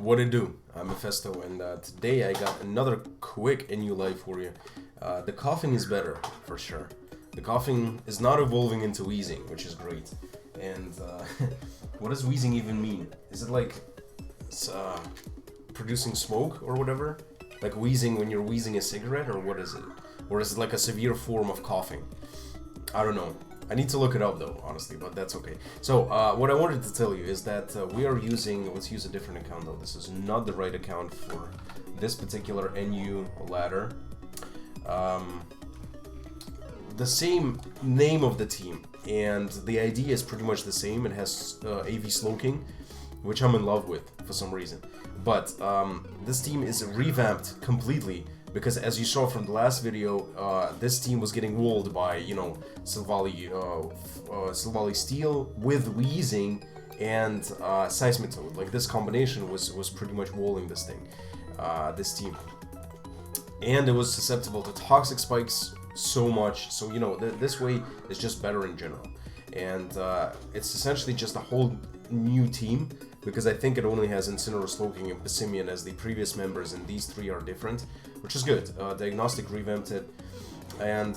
What it do? I'm Mefesto, and today I got another quick and new live for you. The coughing is better, for sure. The coughing is not evolving into wheezing, which is great. And what does wheezing even mean? Is it like producing smoke or whatever? Like wheezing when you're wheezing a cigarette, or what is it? Or is it like a severe form of coughing? I don't know. I need to look it up though, honestly, but that's okay. So, what I wanted to tell you is that we are using, let's use a different account though. This is not the right account for this particular NU ladder. The same name of the team, and the idea is pretty much the same. It has AV Slowking, which I'm in love with for some reason. But this team is revamped completely. Because as you saw from the last video, this team was getting walled by, you know, Sylvali Steel with Wheezing and Seismitoad. Like this combination was pretty much walling this thing, this team. And it was susceptible to toxic spikes so much. So, you know, this way is just better in general. And it's essentially just a whole new team. Because I think it only has Incineroar, Slowking, and Passimian as the previous members, and these three are different, which is good. Diagnostic revamped it, and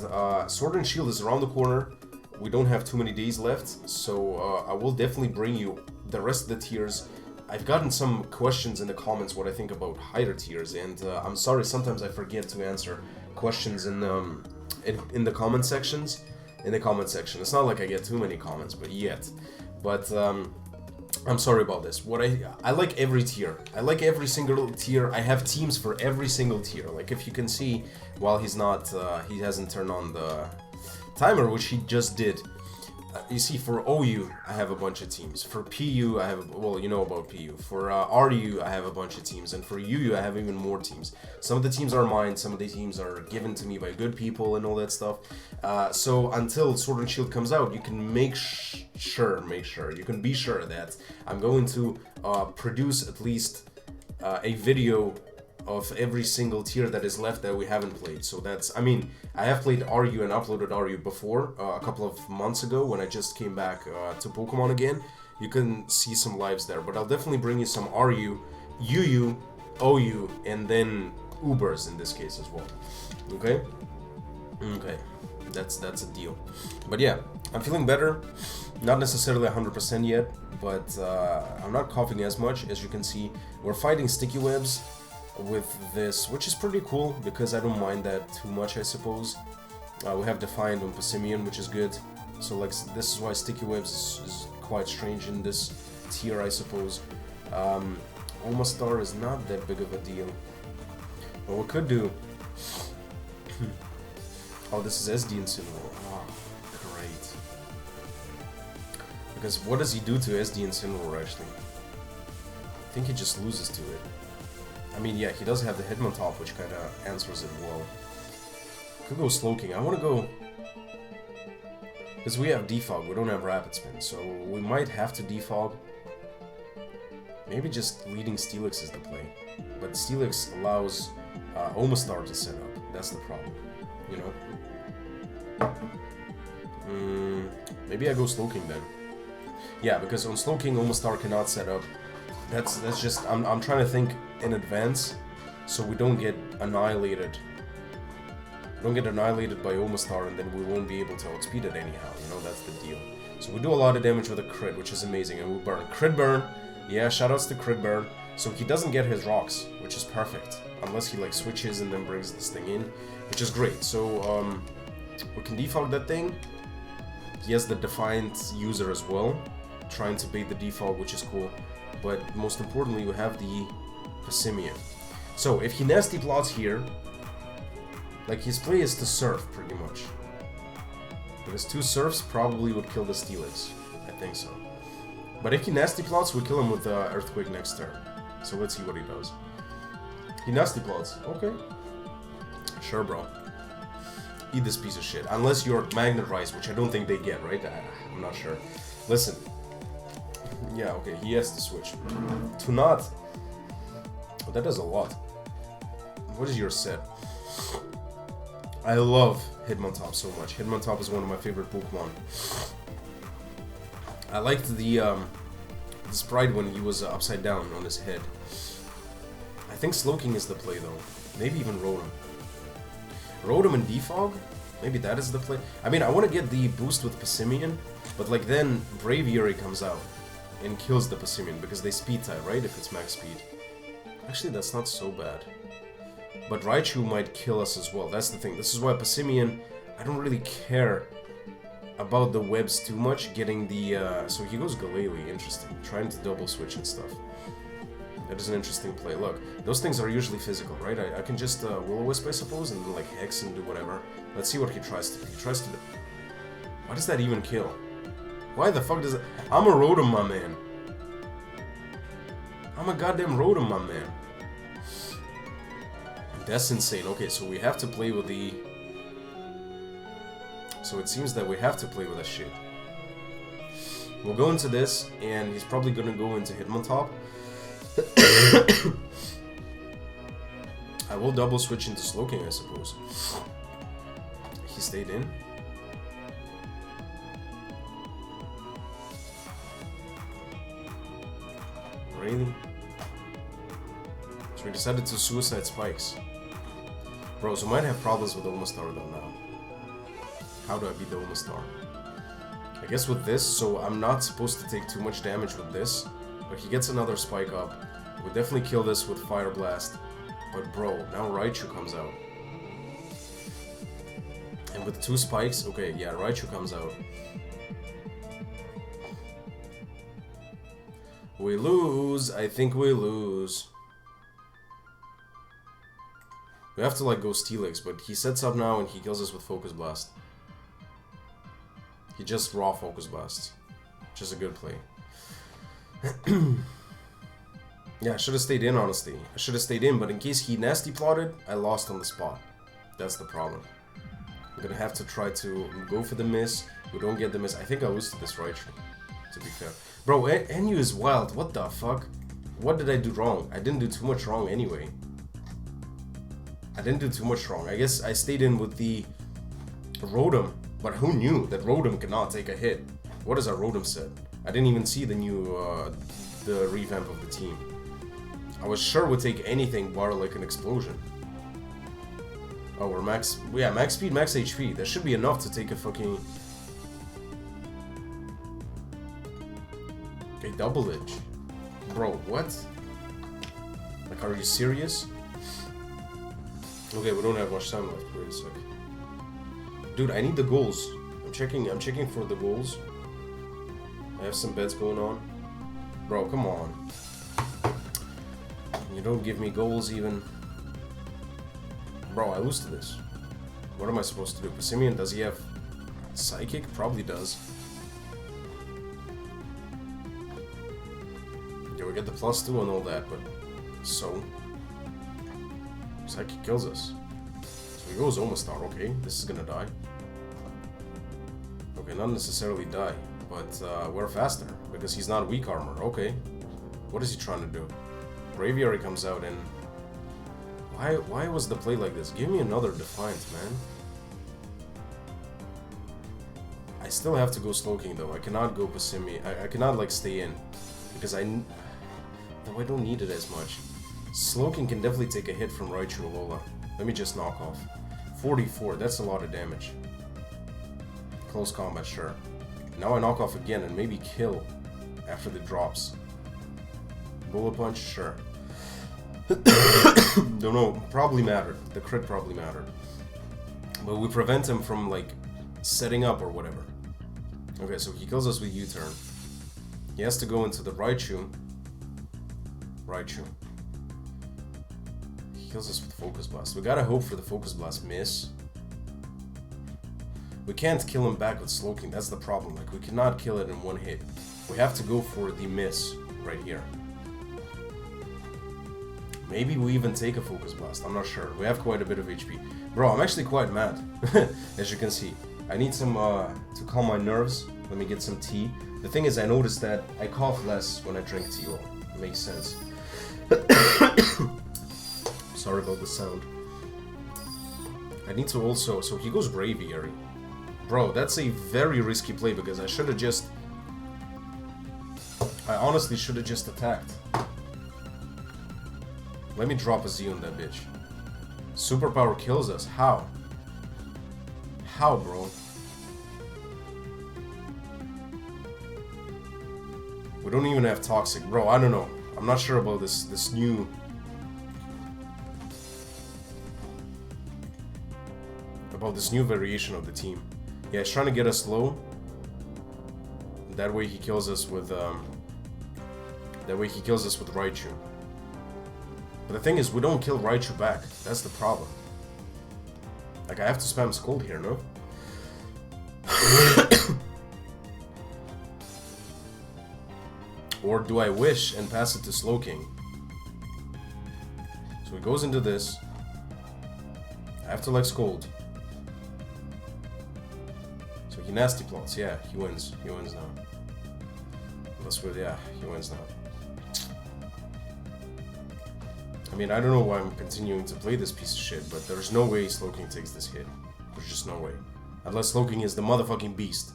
Sword and Shield is around the corner. We don't have too many days left, so I will definitely bring you the rest of the tiers. I've gotten some questions in the comments what I think about higher tiers, and I'm sorry, sometimes I forget to answer questions in the comment sections. It's not like I get too many comments, but yet. But I'm sorry about this. I like every tier. I like every single tier. I have teams for every single tier. Like if you can see, while he hasn't turned on the timer, which he just did. You see, for OU, I have a bunch of teams. For PU, I have, well, you know about PU. For RU, I have a bunch of teams. And for UU, I have even more teams. Some of the teams are mine, some of the teams are given to me by good people and all that stuff. So until Sword and Shield comes out, you can be sure that I'm going to produce at least a video of every single tier that is left that we haven't played. So that's, I mean, I have played RU and uploaded RU before, a couple of months ago when I just came back to Pokemon again. You can see some lives there, but I'll definitely bring you some RU, UU, OU, and then Ubers in this case as well. Okay? Okay. That's a deal. But yeah, I'm feeling better. Not necessarily 100% yet, but I'm not coughing as much. As you can see, we're fighting sticky webs with this, which is pretty cool because I don't mind that too much, I suppose. We have Defiant on Passimian, which is good. So like this is why sticky webs is quite strange in this tier, I suppose. Omastar is not that big of a deal. What we could do... oh, this is SD Incineroar. Oh, great. Because what does he do to SD Incineroar actually? I think he just loses to it. I mean, yeah, he does have the Hitmontop, which kind of answers it well. Could go Slowking. I want to go... because we have Defog, we don't have Rapid Spin, so we might have to Defog. Maybe just leading Steelix is the play. But Steelix allows Omastar to set up. That's the problem, you know? Maybe I go Slowking then. Yeah, because on Slowking, Omastar cannot set up. That's just... I'm trying to think in advance, so we don't get annihilated. Don't get annihilated by Omastar, and then we won't be able to outspeed it anyhow. You know, that's the deal. So we do a lot of damage with a crit, which is amazing, and we burn. Crit burn. Yeah, shoutouts to crit burn. So he doesn't get his rocks, which is perfect, unless he like switches and then brings this thing in, which is great. So we can defog that thing. He has the Defiant user as well, trying to bait the defog, which is cool. But most importantly, we have the Passimian. So if he nasty plots here, like his play is to surf pretty much. Because 2 surfs probably would kill the Steelix. I think so. But if he nasty plots, we kill him with Earthquake next turn. So let's see what he does. He nasty plots. Okay. Sure, bro. Eat this piece of shit. Unless you're Magnet Rise, which I don't think they get, right? I'm not sure. Listen. Yeah, okay, he has to switch. To not... oh, that does a lot. What is your set? I love Hitmontop so much. Hitmontop is one of my favorite Pokemon. I liked the the sprite when he was upside down on his head. I think Slowking is the play though. Maybe even Rotom. Rotom and Defog? Maybe that is the play. I mean, I want to get the boost with Passimian, but like then Braviary comes out and kills the Passimian because they speed type, right? If it's max speed. Actually, that's not so bad. But Raichu might kill us as well. That's the thing. This is why Passimian, I don't really care about the webs too much. Getting the so he goes Galele. Interesting. Trying to double switch and stuff. That is an interesting play. Look, those things are usually physical, right? I can just Will-O-Wisp, I suppose, and then like Hex and do whatever. Let's see what he tries to do. He tries to do... Why does that even kill? Why the fuck does it... I'm a Rotom, my man. I'm a goddamn Rotom, my man. That's insane. Okay, so we have to play with the... So it seems that we have to play with that shit. We'll go into this, and he's probably gonna go into Hitmontop. I will double switch into Slowking, I suppose. He stayed in. Really? So we decided to suicide Spikes. Bro, so I might have problems with Omastar though now. How do I beat the Omastar? I guess with this, so I'm not supposed to take too much damage with this. But he gets another Spike up. We'll definitely kill this with Fire Blast. But bro, now Raichu comes out. And with 2 spikes, okay, yeah, Raichu comes out. We lose. I think we lose. We have to like go Steelix, but he sets up now and he kills us with Focus Blast. He just raw Focus Blasts. Which is a good play. Yeah, I should have stayed in, honestly. I should have stayed in, but in case he nasty plotted, I lost on the spot. That's the problem. I'm gonna have to try to go for the miss. We don't get the miss. I think I lose to this Raichu, to be fair. Bro, NU is wild. What the fuck? What did I do wrong? I didn't do too much wrong anyway. I didn't do too much wrong. I guess I stayed in with the Rotom, but who knew that Rotom cannot take a hit? What is our Rotom set? I didn't even see the new, the revamp of the team. I was sure would take anything bar like an explosion. Oh, we're max... Yeah, max speed, max HP. That should be enough to take a fucking... A double edge. Bro, what? Like, are you serious? Okay, we don't have much time left. Wait a sec. Dude, I need the goals. I'm checking for the goals. I have some bets going on. Bro, come on. You don't give me goals even. Bro, I lose to this. What am I supposed to do? Passimian, does he have Psychic? Probably does. Yeah, we get the +2 and all that, but so. Psychic kills us. So he goes Omastar, okay. This is gonna die. Okay, not necessarily die, but we're faster because he's not weak armor. Okay. What is he trying to do? Braviary comes out and... Why was the play like this? Give me another Defiant, man. I still have to go Slowking though. I cannot go Passimian. I cannot like stay in. Because though I don't need it as much. Slowking can definitely take a hit from Raichu Alola. Let me just knock off. 44, that's a lot of damage. Close combat, sure. Now I knock off again and maybe kill after the drops. Bullet Punch, sure. Don't know, probably mattered. The crit probably mattered. But we prevent him from, like, setting up or whatever. Okay, so he kills us with U-turn. He has to go into the Raichu. He kills us with Focus Blast. We gotta hope for the Focus Blast miss. We can't kill him back with Slowking, that's the problem. Like, we cannot kill it in one hit. We have to go for the miss right here. Maybe we even take a Focus Blast, I'm not sure. We have quite a bit of HP. Bro, I'm actually quite mad, as you can see. I need some, to calm my nerves. Let me get some tea. The thing is, I noticed that I cough less when I drink tea. Well, it makes sense. Sorry about the sound. I need to also... So he goes Braviary. Bro, that's a very risky play because I should have just... I honestly should have just attacked. Let me drop a Z on that bitch. Superpower kills us. How? How, bro? We don't even have Toxic. Bro, I don't know. I'm not sure about this new... About this new variation of the team. Yeah, he's trying to get us low. That way he kills us with, Raichu. But the thing is, we don't kill Raichu back. That's the problem. Like, I have to spam Scold here, no? Or do I wish and pass it to Slowking? So he goes into this. I have to like Scold. So he nasty plots. Yeah, he wins. He wins now. That's good. Yeah, he wins now. I mean, I don't know why I'm continuing to play this piece of shit, but there's no way Slowking takes this hit. There's just no way. Unless Slowking is the motherfucking beast.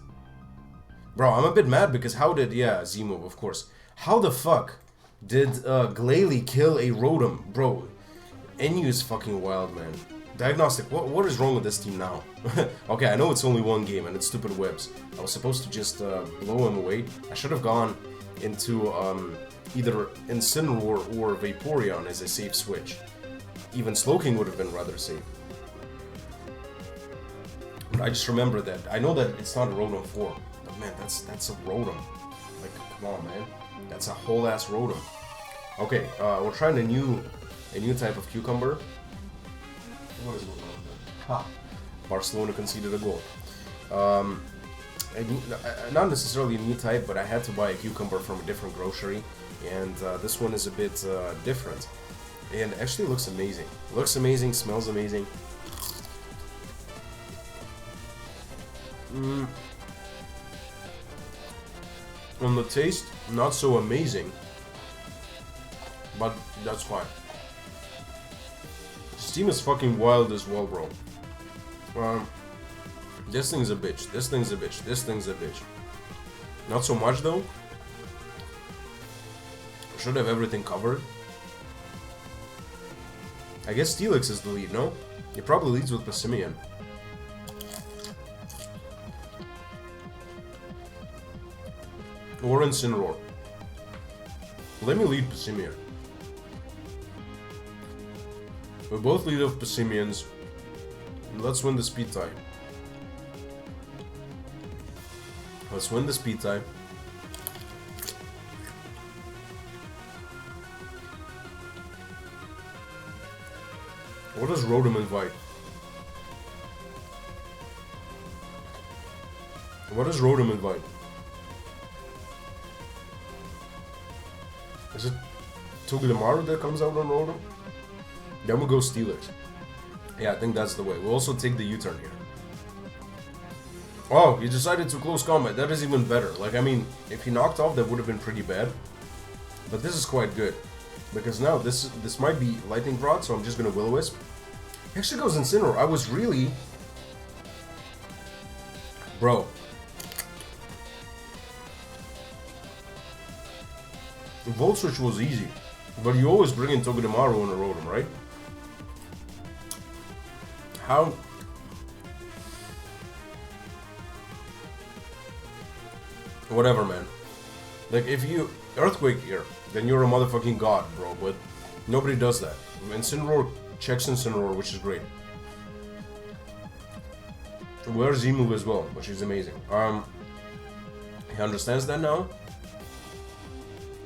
Bro, I'm a bit mad because how did... Yeah, Z-move, of course. How the fuck did Glalie kill a Rotom? Bro, NU is fucking wild, man. Diagnostic, what is wrong with this team now? Okay, I know it's only one game and it's stupid webs. I was supposed to just blow him away. I should have gone into either Incineroar or Vaporeon as a safe switch. Even Slowking would have been rather safe. But I just remember that. I know that it's not a Rotom 4, but man, that's a Rotom. Like, come on, man. That's a whole ass Rotom. Okay, we're trying a new type of cucumber. What is going on there? Ha! Barcelona conceded a goal. Not necessarily a new type, but I had to buy a cucumber from a different grocery, and this one is a bit different. And actually looks amazing. Looks amazing, smells amazing. On the taste, not so amazing, but that's fine. Steam is fucking wild as well, bro. This thing's a bitch. This thing's a bitch. This thing's a bitch. Not so much though. Should have everything covered. I guess Steelix is the lead, no? He probably leads with Passimian. Or Incineroar. Let me lead Passimian. We both lead off Passimians. Let's win the speed tie. Let's win the speed tie. What does Rotom invite? What does Rotom invite? Is it Togedemaru that comes out on Rotom? Then we'll go Steelix. Yeah, I think that's the way. We'll also take the U-turn here. Oh, you decided to close combat. That is even better. Like, I mean, if he knocked off, that would have been pretty bad. But this is quite good. Because now, this might be Lightning Rod, so I'm just gonna Will-O-Wisp. He actually goes Incineroar. I was really... Bro. The Volt Switch was easy. But you always bring in Togedemaru on a Rotom, right? How... Whatever, man. Like, if you Earthquake here, then you're a motherfucking god, bro. But nobody does that. Incineroar checks Incineroar, which is great. Wears Z-move as well, which is amazing. He understands that now.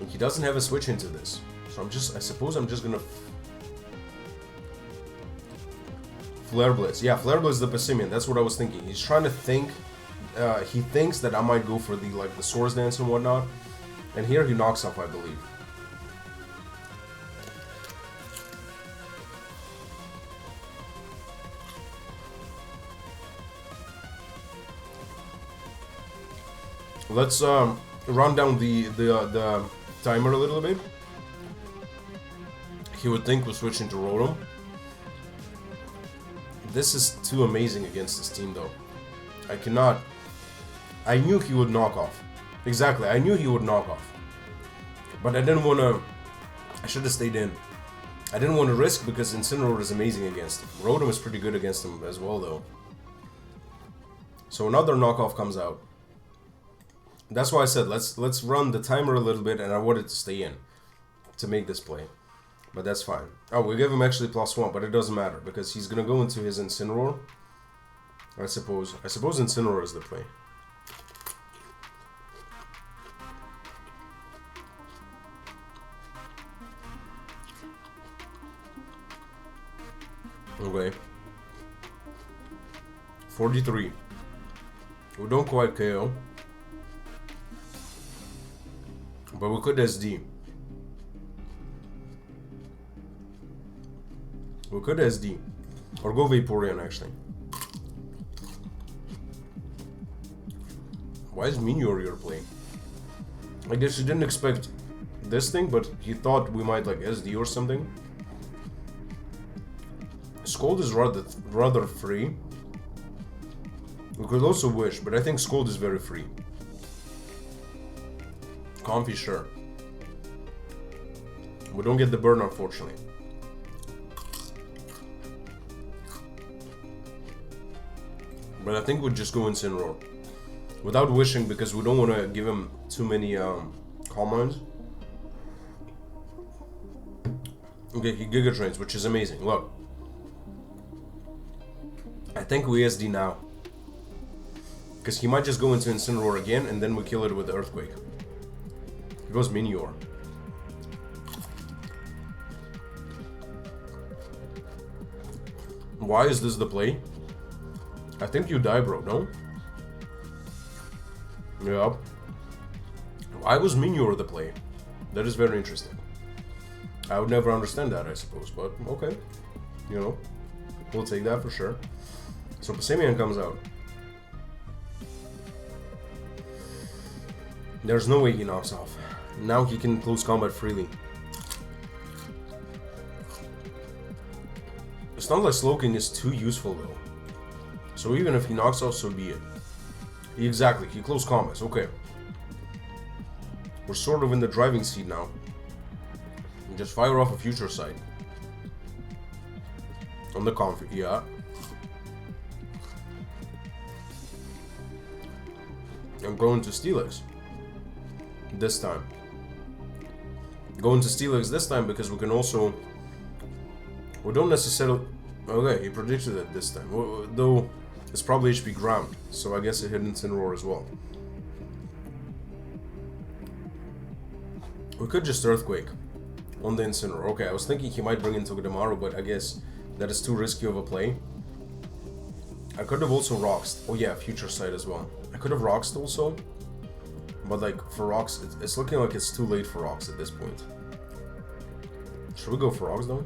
And he doesn't have a switch into this. So I suppose I'm just gonna... Flare Blitz. Yeah, Flare Blitz is the Passimian. That's what I was thinking. He's trying to think... he thinks that I might go for the Swords Dance and whatnot. And here he knocks off, I believe. Let's run down the timer a little bit. He would think we're switching to Rotom. This is too amazing against this team, though. I cannot... I knew he would knock off. Exactly, I knew he would knock off. But I didn't want to... I should have stayed in. I didn't want to risk because Incineroar is amazing against him. Rotom is pretty good against him as well, though. So another knockoff comes out. That's why I said let's run the timer a little bit, and I wanted to stay in to make this play. But that's fine. Oh, we give him actually +1, but it doesn't matter because he's gonna go into his Incineroar. I suppose Incineroar is the play. Okay. 43. We don't quite KO. But we could SD. We could SD. Or go Vaporeon, actually. Why is Meteor your play? I guess he didn't expect this thing, but he thought we might like SD or something. Scold is rather free. We could also Wish, but I think Scold is very free. Comfy, sure. We don't get the burn, unfortunately. But I think we'll just go Incineroar. Without wishing, because we don't want to give him too many commands. Okay, he Giga Drains, which is amazing. Look. I think we SD now. Because he might just go into Incineroar again, and then we kill it with Earthquake. He goes Meteor. Why is this the play? I think you die, bro, no? Yep. Why was Meteor the play? That is very interesting. I would never understand that, I suppose, but okay. You know, we'll take that for sure. So Passimian comes out. There's no way he knocks off. Now he can close combat freely. It's not like Slowking is too useful though. So even if he knocks off, so be it. Exactly, he close combats, okay. We're sort of in the driving seat now. And just fire off a Future Sight. On the comfy, yeah. I'm going to Steelix. This time. Going to Steelix this time because we can also... We don't necessarily... Okay, he predicted it this time. Though, it's probably HP Ground, so I guess it hit Incineroar as well. We could just Earthquake on the Incineroar. Okay, I was thinking he might bring in Togedemaru, but I guess that is too risky of a play. I could have also Roxed. Oh yeah, Future Sight as well. I could have Roxed also. But like, for Rocks, it's looking like it's too late for Rocks at this point. Should we go for Rocks though?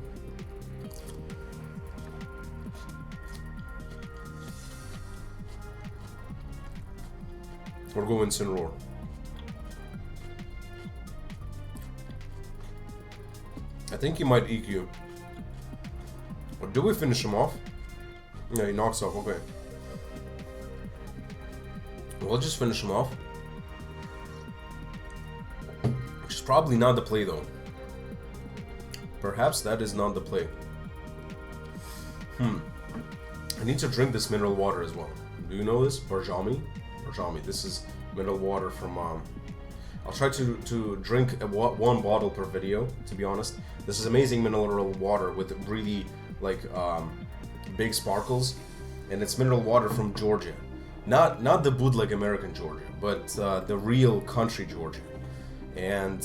Or go Incineroar? I think he might EQ. Or do we finish him off? Yeah, he knocks off, okay. We'll just finish him off. Which is probably not the play though. Perhaps that is not the play. I need to drink this mineral water as well. Do you know this? Barjami? Barjami. This is mineral water from... I'll try to drink one bottle per video, to be honest. This is amazing mineral water with really, like, big sparkles. And it's mineral water from Georgia. Not the bootleg American Georgia, but the real country Georgia. And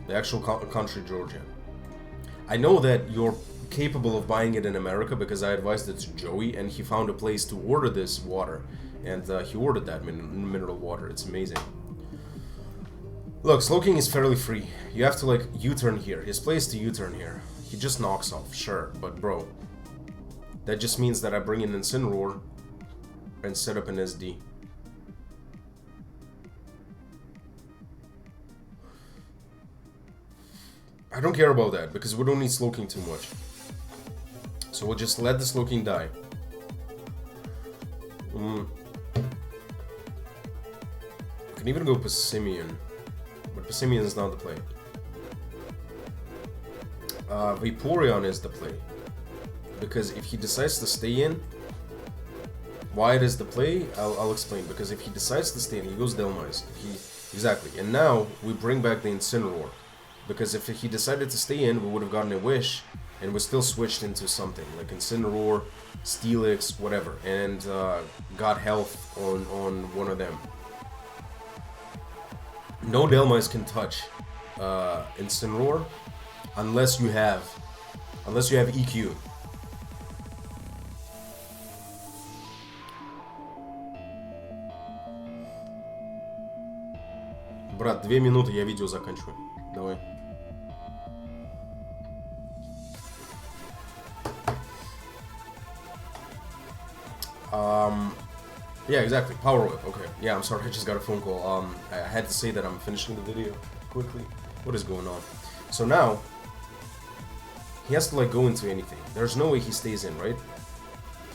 the actual country Georgia. I know that you're capable of buying it in America because I advised it to Joey and he found a place to order this water. And he ordered that mineral water. It's amazing. Look, Slowking is fairly free. You have to, like, U-turn here. His play is to U-turn here. He just knocks off, sure. But, bro, that just means that I bring in Incineroar and set up an SD. I don't care about that, because we don't need Slowking too much. So we'll just let the Slowking die. We can can even go Passimian, but Passimian is not the play. Vaporeon is the play, because if he decides to stay in, why it is the play, I'll explain. Because if he decides to stay in, he goes Delmise. Exactly, and now we bring back the Incineroar, because if he decided to stay in, we would have gotten a Wish, and we still switched into something like Incineroar, Steelix, whatever, and got health on one of them. No Delmise can touch Incineroar unless you have EQ. Брат, 2 минуты, я видео заканчиваю. Давай. Yeah, exactly. Power Whip. Okay. Yeah, I'm sorry. I just got a phone call. I had to say that I'm finishing the video quickly. What is going on? So now he has to like go into anything. There's no way he stays in, right?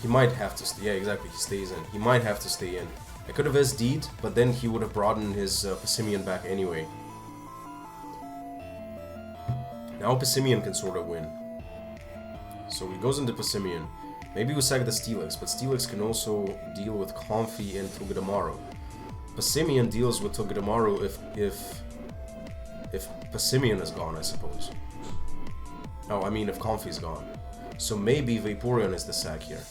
He might have to stay. Yeah, exactly. He stays in. He might have to stay in. I could have SD'd, but then he would have broadened his Passimian back anyway. Now Passimian can sort of win. So he goes into Passimian. Maybe we sack the Steelix, but Steelix can also deal with Comfy and Togedemaru. Passimian deals with Togedemaru if Passimian is gone, I suppose. No, I mean if Comfy's gone. So maybe Vaporeon is the sack here.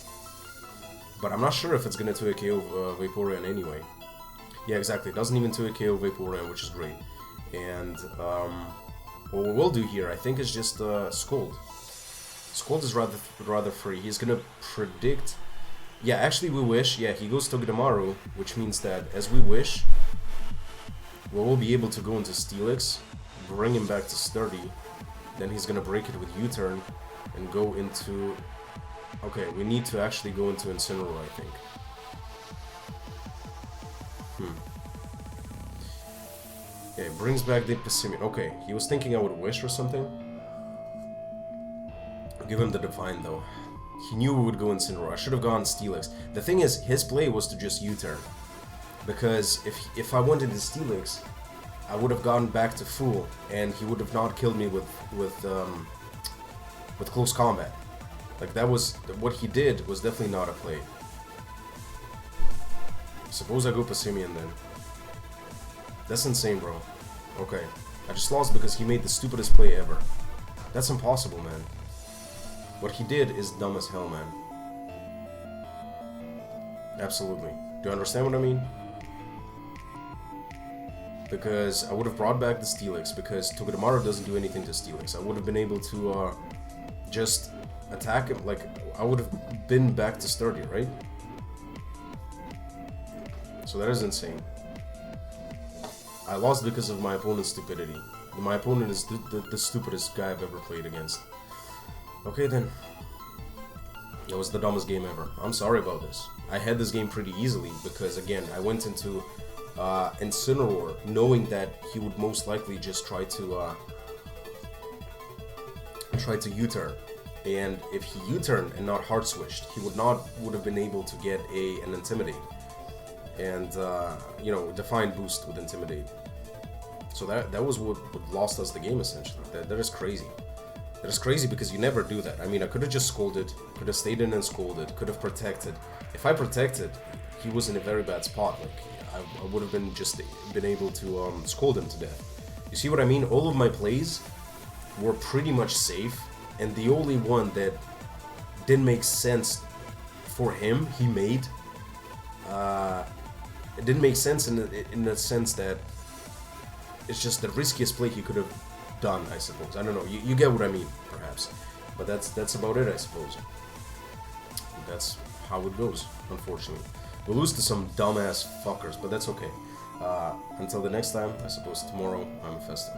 But I'm not sure if it's gonna 2 KO Vaporeon anyway. Yeah, exactly. It doesn't even 2 KO Vaporeon, which is great. And what we will do here, I think, is just Scold. Scold is rather free. He's gonna predict. Yeah, actually, we wish. Yeah, he goes Togedemaru, which means that as we wish, we will be able to go into Steelix, bring him back to sturdy. Then he's gonna break it with U-turn and go into. Okay, we need to actually go into Incineroar, I think. Okay, brings back the Passimian. Okay, he was thinking I would wish or something. Give him the Divine though. He knew we would go Incineroar. I should have gone Steelix. The thing is, his play was to just U-turn. Because if I went into Steelix, I would have gone back to full, and he would have not killed me with close combat. Like that was what he did was definitely not a play. Suppose I go Passimian then. That's insane, bro. Okay, I just lost because he made the stupidest play ever. That's impossible, man. What he did is dumb as hell, man. Absolutely. Do you understand what I mean? Because I would have brought back the Steelix, because Togedemaru doesn't do anything to Steelix. I would have been able to just attack him. Like, I would have been back to sturdy, right? So that is insane. I lost because of my opponent's stupidity. My opponent is the stupidest guy I've ever played against. Okay then. It was the dumbest game ever. I'm sorry about this. I had this game pretty easily because, again, I went into Incineroar knowing that he would most likely just try to U-turn. And if he U-turned and not hard switched, he would have been able to get an Intimidate. And you know, Define boost with Intimidate. So that was what lost us the game essentially. That is crazy. That is crazy because you never do that. I mean, I could have just scolded, could have stayed in and scolded, could have protected. If I protected, he was in a very bad spot. Like I would have been able to scold him to death. You see what I mean? All of my plays were pretty much safe, and the only one that didn't make sense for him, he made. It didn't make sense in the sense that it's just the riskiest play he could have done, I suppose. I don't know. You get what I mean, perhaps. But that's about it, I suppose. That's how it goes, unfortunately. We'll lose to some dumbass fuckers, but that's okay. Until the next time, I suppose tomorrow, I'm Mefesto.